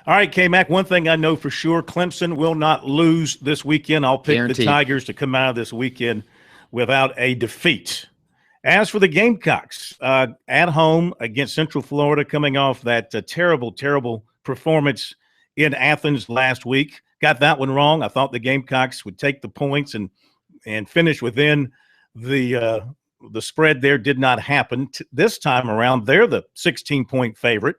All right, K-Mac, one thing I know for sure, Clemson will not lose this weekend. I'll pick Guaranteed. the Tigers to come out of this weekend without a defeat. As for the Gamecocks, at home against Central Florida, coming off that terrible performance in Athens last week. Got that one wrong. I thought the Gamecocks would take the points and finish within the spread there. Did not happen. This time around, they're the 16-point favorite.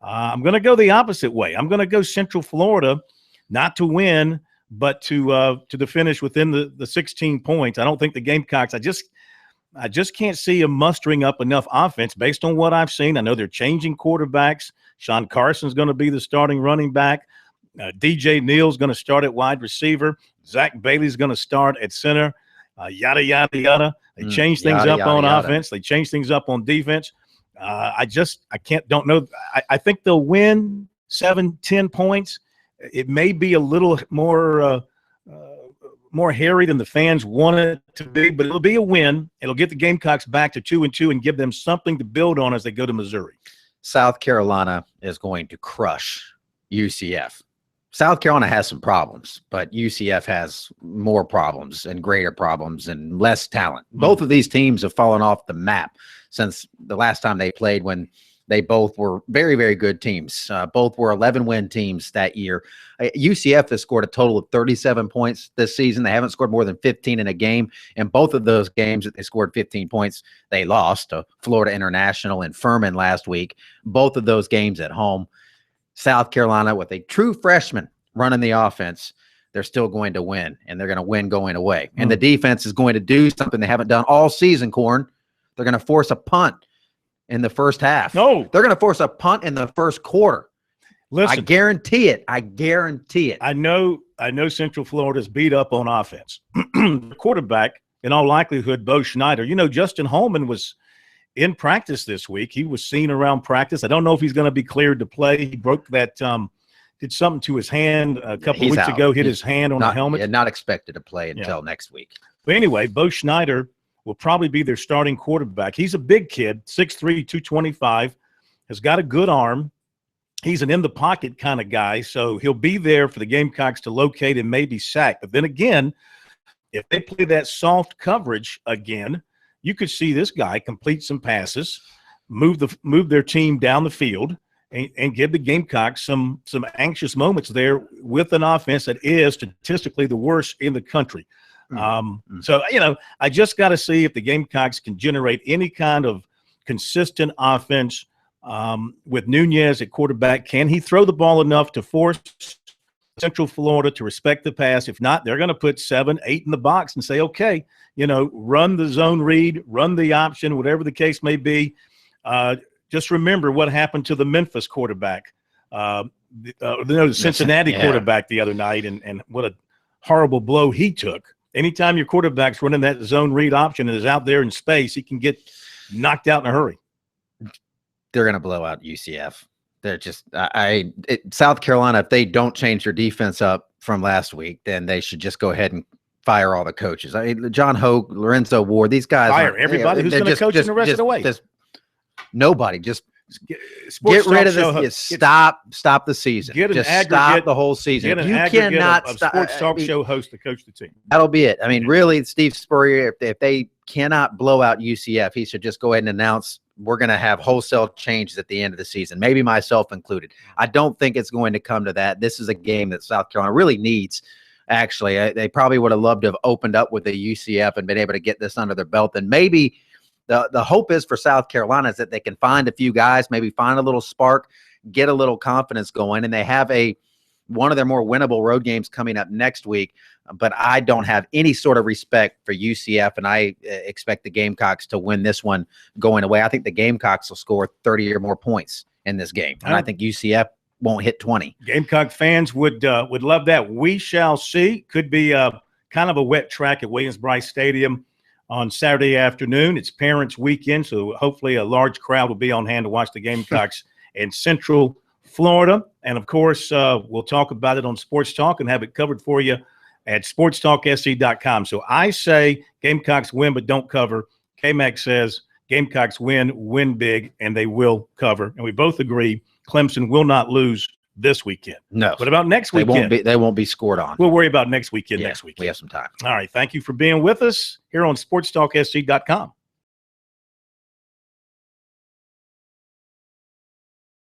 I'm going to go the opposite way. I'm going to go Central Florida, not to win, but to the finish within the 16 points. I don't think the Gamecocks, I just can't see them mustering up enough offense based on what I've seen. I know they're changing quarterbacks. Sean Carson's going to be the starting running back. DJ Neal's going to start at wide receiver. Zach Bailey's going to start at center. Yada, yada, yada. They change things up on offense. They change things up on defense. Don't know. I think they'll win 7-10 points. It may be a little more hairy than the fans want it to be, but it'll be a win. It'll get the Gamecocks back to 2-2 and give them something to build on as they go to Missouri. South Carolina is going to crush UCF. South Carolina has some problems, but UCF has more problems and greater problems and less talent. Both of these teams have fallen off the map since the last time they played, when they both were very, very good teams. Both were 11-win teams that year. UCF has scored a total of 37 points this season. They haven't scored more than 15 in a game. And both of those games that they scored 15 points, they lost to Florida International and Furman last week. Both of those games at home. South Carolina, with a true freshman running the offense, they're still going to win, and they're going to win going away. And the defense is going to do something they haven't done all season, Corn. They're going to force a punt in the first half. No. They're going to force a punt in the first quarter. Listen, I guarantee it. I guarantee it. I know Central Florida's beat up on offense. The quarterback, in all likelihood, Bo Schneider. You know, Justin Holman was in practice this week. He was seen around practice. I don't know if he's going to be cleared to play. He broke that did something to his hand a couple of weeks ago, hit his hand on the helmet. Yeah, not expected to play until next week. But anyway, Bo Schneider will probably be their starting quarterback. He's a big kid, 6'3", 225, has got a good arm. He's an in-the-pocket kind of guy, so he'll be there for the Gamecocks to locate and maybe sack. But then again, if they play that soft coverage again, you could see this guy complete some passes, move their team down the field, and give the Gamecocks some anxious moments there with an offense that is statistically the worst in the country. So, you know, I just got to see if the Gamecocks can generate any kind of consistent offense with Nunez at quarterback. Can he throw the ball enough to force Central Florida to respect the pass? If not, they're going to put 7, 8 in the box and say, okay, you know, run the zone read, run the option, whatever the case may be. Just remember what happened to the Memphis quarterback, the Cincinnati quarterback the other night, and what a horrible blow he took. Anytime your quarterback's running that zone read option and is out there in space, he can get knocked out in a hurry. They're going to blow out UCF. They're just South Carolina, if they don't change their defense up from last week, then they should just go ahead and fire all the coaches. I mean, John Hoke, Lorenzo Ward, these guys fire everybody who's going to coach the rest of the way. Nobody. Just get rid of this. Stop the season. Stop the whole season. You cannot stop. Sports talk show host to coach the team. That'll be it. I mean, really, Steve Spurrier, if they cannot blow out UCF, he should just go ahead and announce we're going to have wholesale changes at the end of the season, maybe myself included. I don't think it's going to come to that. This is a game that South Carolina really needs. Actually, they probably would have loved to have opened up with the UCF and been able to get this under their belt. And maybe the hope is for South Carolina is that they can find a few guys, maybe find a little spark, get a little confidence going, and they have one of their more winnable road games coming up next week. But I don't have any sort of respect for UCF, and I expect the Gamecocks to win this one going away. I think the Gamecocks will score 30 or more points in this game, and I think UCF won't hit 20. Gamecock fans would love that. We shall see. Could be kind of a wet track at Williams-Brice Stadium on Saturday afternoon. It's Parents' Weekend, so hopefully a large crowd will be on hand to watch the Gamecocks in Central Florida. And, of course, we'll talk about it on Sports Talk and have it covered for you at sportstalksc.com. So I say Gamecocks win but don't cover. K-Mac says Gamecocks win big, and they will cover. And we both agree Clemson will not lose this weekend. No. What about next They weekend? They won't be scored on. We'll worry about next weekend Yeah, next weekend. we have some time. All right. Thank you for being with us here on SportsTalkSC.com.